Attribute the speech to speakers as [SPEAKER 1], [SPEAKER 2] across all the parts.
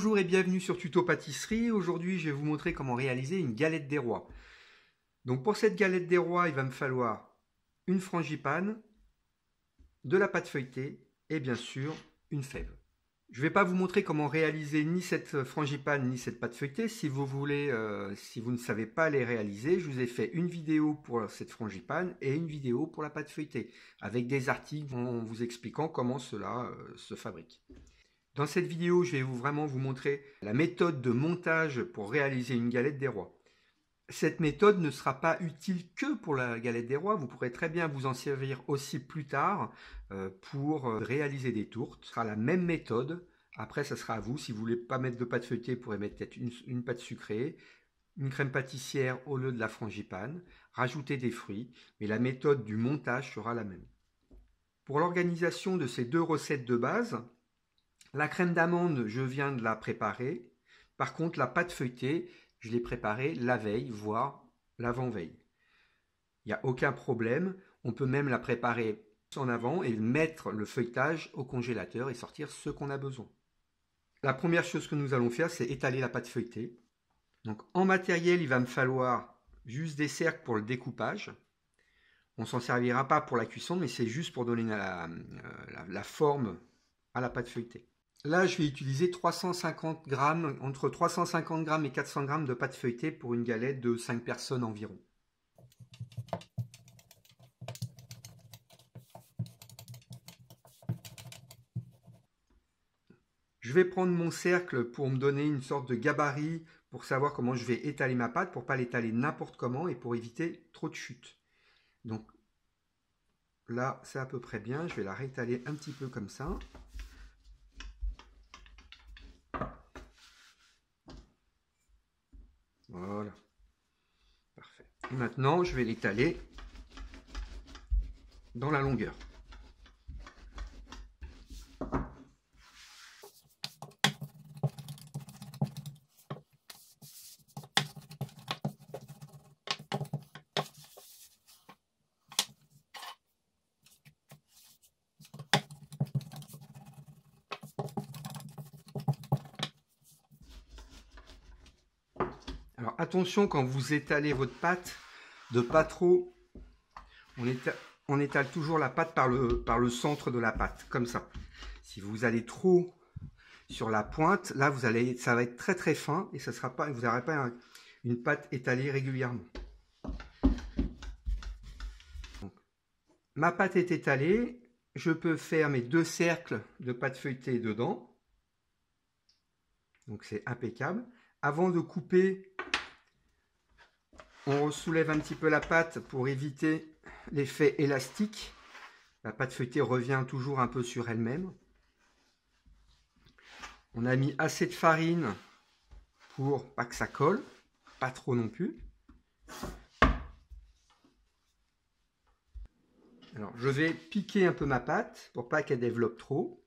[SPEAKER 1] Bonjour et bienvenue sur Tuto Pâtisserie. Aujourd'hui, je vais vous montrer comment réaliser une galette des rois. Donc pour cette galette des rois, il va me falloir une frangipane, de la pâte feuilletée et bien sûr une fève. Je ne vais pas vous montrer comment réaliser ni cette frangipane ni cette pâte feuilletée. Si vous voulez, si vous ne savez pas les réaliser, je vous ai fait une vidéo pour cette frangipane et une vidéo pour la pâte feuilletée avec des articles en vous expliquant comment cela se fabrique. Dans cette vidéo, je vais vraiment vous montrer la méthode de montage pour réaliser une galette des rois. Cette méthode ne sera pas utile que pour la galette des rois, vous pourrez très bien vous en servir aussi plus tard pour réaliser des tourtes. Ce sera la même méthode, après ça sera à vous, si vous ne voulez pas mettre de pâte feuilletée, vous pourrez mettre peut-être une pâte sucrée, une crème pâtissière au lieu de la frangipane, rajouter des fruits, mais la méthode du montage sera la même. Pour l'organisation de ces deux recettes de base, la crème d'amande, je viens de la préparer. Par contre, la pâte feuilletée, je l'ai préparée la veille, voire l'avant-veille. Il n'y a aucun problème. On peut même la préparer en avant et mettre le feuilletage au congélateur et sortir ce qu'on a besoin. La première chose que nous allons faire, c'est étaler la pâte feuilletée. Donc, en matériel, il va me falloir juste des cercles pour le découpage. On ne s'en servira pas pour la cuisson, mais c'est juste pour donner la forme à la pâte feuilletée. Là, je vais utiliser 350 grammes, entre 350 grammes et 400 grammes de pâte feuilletée pour une galette de 5 personnes environ. Je vais prendre mon cercle pour me donner une sorte de gabarit pour savoir comment je vais étaler ma pâte, pour ne pas l'étaler n'importe comment et pour éviter trop de chute. Donc là, c'est à peu près bien. Je vais la réétaler un petit peu comme ça. Voilà, parfait. Et maintenant, je vais l'étaler dans la longueur. Alors attention quand vous étalez votre pâte, de pas trop. On étale toujours la pâte par le centre de la pâte, comme ça. Si vous allez trop sur la pointe, là ça va être très très fin et ça sera pas, vous n'aurez pas une pâte étalée régulièrement. Donc, ma pâte est étalée, je peux faire mes deux cercles de pâte feuilletée dedans. Donc c'est impeccable. Avant de couper, on soulève un petit peu la pâte pour éviter l'effet élastique. La pâte feuilletée revient toujours un peu sur elle-même. On a mis assez de farine pour pas que ça colle, pas trop non plus. Alors je vais piquer un peu ma pâte pour pas qu'elle développe trop.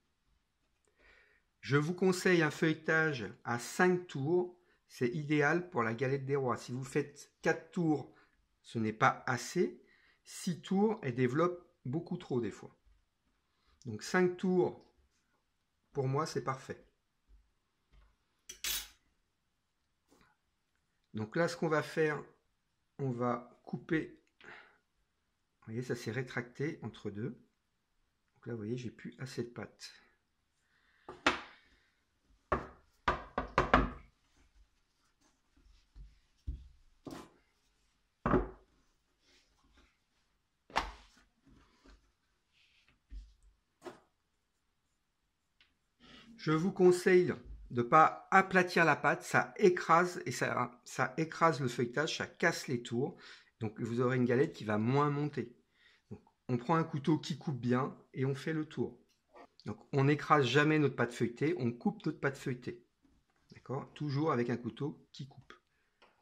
[SPEAKER 1] Je vous conseille un feuilletage à 5 tours. C'est idéal pour la galette des rois. Si vous faites 4 tours, ce n'est pas assez. 6 tours, elle développe beaucoup trop des fois. Donc 5 tours, pour moi, c'est parfait. Donc là, ce qu'on va faire, on va couper. Vous voyez, ça s'est rétracté entre deux. Donc là, vous voyez, j'ai plus assez de pâte. Je vous conseille de ne pas aplatir la pâte, ça écrase et ça écrase le feuilletage, ça casse les tours. Donc vous aurez une galette qui va moins monter. Donc, on prend un couteau qui coupe bien et on fait le tour. Donc on n'écrase jamais notre pâte feuilletée, on coupe notre pâte feuilletée. D'accord? Toujours avec un couteau qui coupe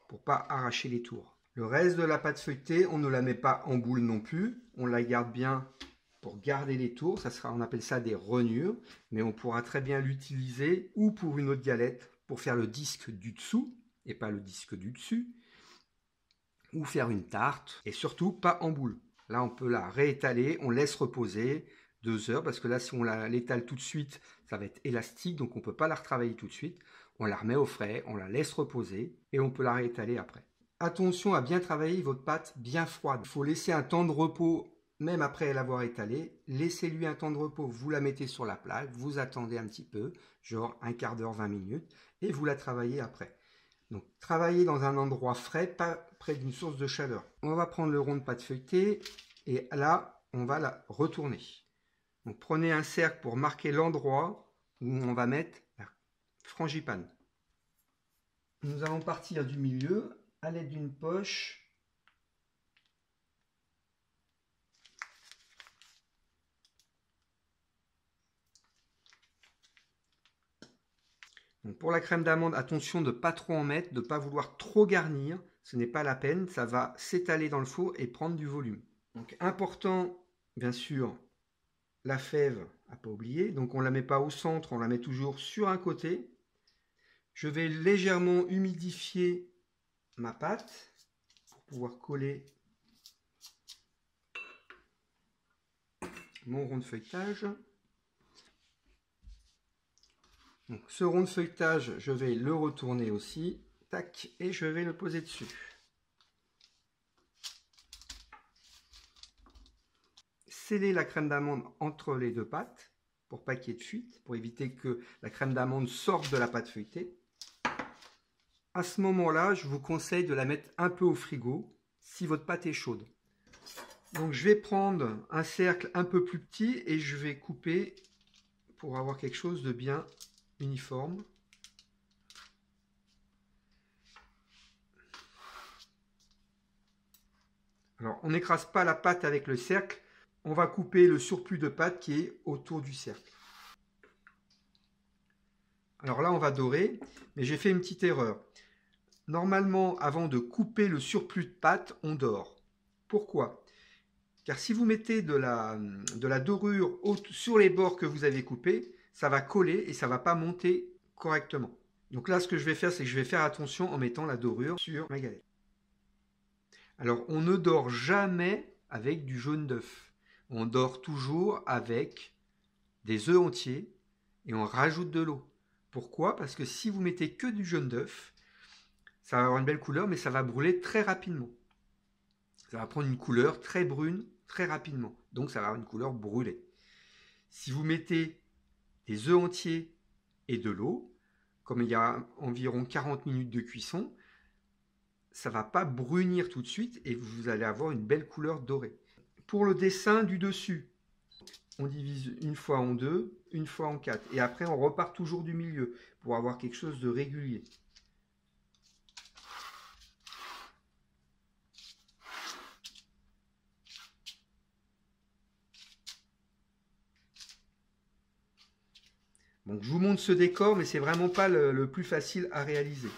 [SPEAKER 1] pour pas arracher les tours. Le reste de la pâte feuilletée, on ne la met pas en boule non plus, on la garde bien pour garder les tours, on appelle ça des rognures, mais on pourra très bien l'utiliser ou pour une autre galette pour faire le disque du dessous et pas le disque du dessus, ou faire une tarte et surtout pas en boule. Là on peut la réétaler, on laisse reposer 2 heures parce que là si on l'étale tout de suite ça va être élastique donc on ne peut pas la retravailler tout de suite. On la remet au frais, on la laisse reposer et on peut la réétaler après. Attention à bien travailler votre pâte bien froide. Il faut laisser un temps de repos même après l'avoir étalée. Laissez-lui un temps de repos, vous la mettez sur la plaque, vous attendez un petit peu, genre un quart d'heure, 20 minutes, et vous la travaillez après. Donc travaillez dans un endroit frais, pas près d'une source de chaleur. On va prendre le rond de pâte feuilletée et là, on va la retourner. Donc prenez un cercle pour marquer l'endroit où on va mettre la frangipane. Nous allons partir du milieu à l'aide d'une poche. Donc pour la crème d'amande, attention de ne pas trop en mettre, de ne pas vouloir trop garnir. Ce n'est pas la peine, ça va s'étaler dans le four et prendre du volume. Donc important, bien sûr, la fève à ne pas oublier. Donc on ne la met pas au centre, on la met toujours sur un côté. Je vais légèrement humidifier ma pâte pour pouvoir coller mon rond de feuilletage. Donc, ce rond de feuilletage, je vais le retourner aussi. Tac, et je vais le poser dessus. Sceller la crème d'amande entre les deux pâtes pour pas qu'il y ait de fuite, pour éviter que la crème d'amande sorte de la pâte feuilletée. À ce moment-là, je vous conseille de la mettre un peu au frigo si votre pâte est chaude. Donc je vais prendre un cercle un peu plus petit et je vais couper pour avoir quelque chose de bien uniforme. Alors on n'écrase pas la pâte avec le cercle, on va couper le surplus de pâte qui est autour du cercle. Alors là on va dorer, mais j'ai fait une petite erreur. Normalement, avant de couper le surplus de pâte, on dore. Pourquoi? Car si vous mettez de la dorure sur les bords que vous avez coupés, ça va coller et ça ne va pas monter correctement. Donc là, ce que je vais faire, c'est que je vais faire attention en mettant la dorure sur ma galette. Alors, on ne dort jamais avec du jaune d'œuf. On dort toujours avec des œufs entiers et on rajoute de l'eau. Pourquoi? Parce que si vous mettez que du jaune d'œuf, ça va avoir une belle couleur, mais ça va brûler très rapidement. Ça va prendre une couleur très brune très rapidement. Donc ça va avoir une couleur brûlée. Si vous mettez des œufs entiers et de l'eau, comme il y a environ 40 minutes de cuisson, ça ne va pas brunir tout de suite et vous allez avoir une belle couleur dorée. Pour le dessin du dessus, on divise une fois en deux, une fois en quatre. Et après, on repart toujours du milieu pour avoir quelque chose de régulier. Donc, je vous montre ce décor, mais c'est vraiment pas le plus facile à réaliser.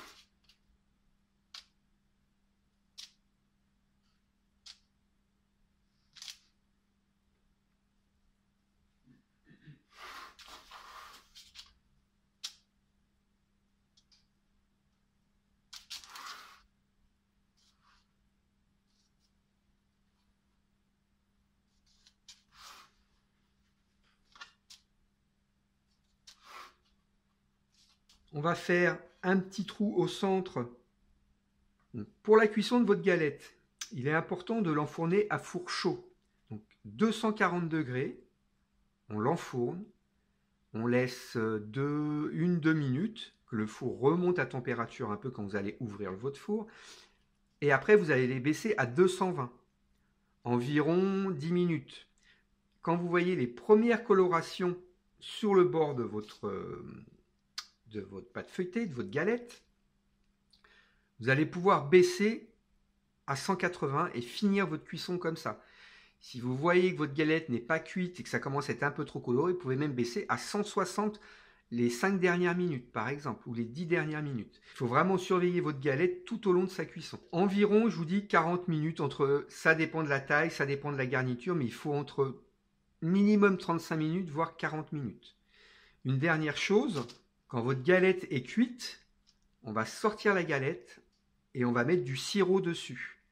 [SPEAKER 1] On va faire un petit trou au centre. Pour la cuisson de votre galette, il est important de l'enfourner à four chaud. Donc 240 degrés, on l'enfourne, on laisse 1-2 minutes, que le four remonte à température un peu quand vous allez ouvrir votre four. Et après, vous allez les baisser à 220, environ 10 minutes. Quand vous voyez les premières colorations sur le bord de votre pâte feuilletée, de votre galette, vous allez pouvoir baisser à 180 et finir votre cuisson comme ça. Si vous voyez que votre galette n'est pas cuite et que ça commence à être un peu trop coloré, vous pouvez même baisser à 160 les 5 dernières minutes par exemple, ou les 10 dernières minutes. Il faut vraiment surveiller votre galette tout au long de sa cuisson. Environ, je vous dis 40 minutes, ça dépend de la taille, ça dépend de la garniture, mais il faut entre minimum 35 minutes, voire 40 minutes. Une dernière chose, quand votre galette est cuite, on va sortir la galette et on va mettre du sirop dessus.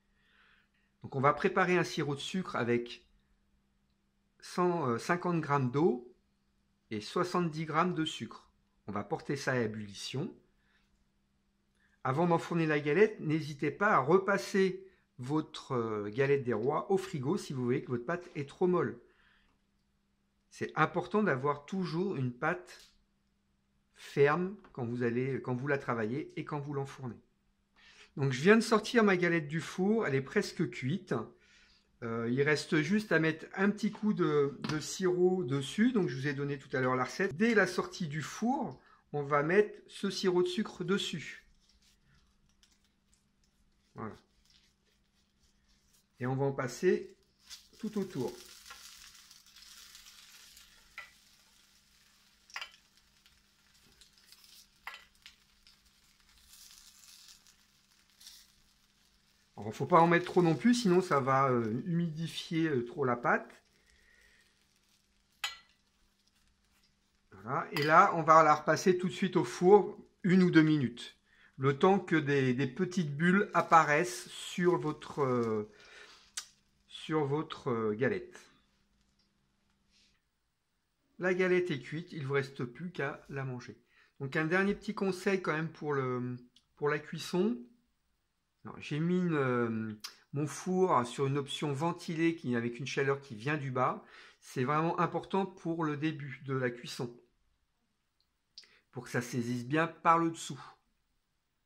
[SPEAKER 1] Donc on va préparer un sirop de sucre avec 150 g d'eau et 70 g de sucre. On va porter ça à ébullition. avant d'enfourner la galette, n'hésitez pas à repasser votre galette des rois au frigo si vous voyez que votre pâte est trop molle. C'est important d'avoir toujours une pâte ferme quand vous la travaillez et quand vous l'enfournez. Donc je viens de sortir ma galette du four, elle est presque cuite. Il reste juste à mettre un petit coup de sirop dessus. Donc je vous ai donné tout à l'heure la recette. Dès la sortie du four, on va mettre ce sirop de sucre dessus. Voilà. Et on va en passer tout autour. Alors, il ne faut pas en mettre trop non plus, sinon ça va humidifier trop la pâte. Voilà. Et là, on va la repasser tout de suite au four, 1 ou 2 minutes. Le temps que des petites bulles apparaissent sur votre galette. La galette est cuite, il ne vous reste plus qu'à la manger. Donc un dernier petit conseil quand même pour la cuisson. J'ai mis mon four sur une option ventilée avec une chaleur qui vient du bas. C'est vraiment important pour le début de la cuisson, pour que ça saisisse bien par le dessous.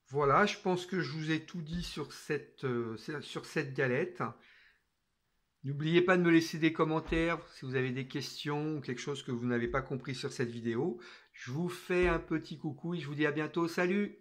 [SPEAKER 1] Voilà, je pense que je vous ai tout dit sur cette galette. N'oubliez pas de me laisser des commentaires si vous avez des questions ou quelque chose que vous n'avez pas compris sur cette vidéo. Je vous fais un petit coucou et je vous dis à bientôt. Salut!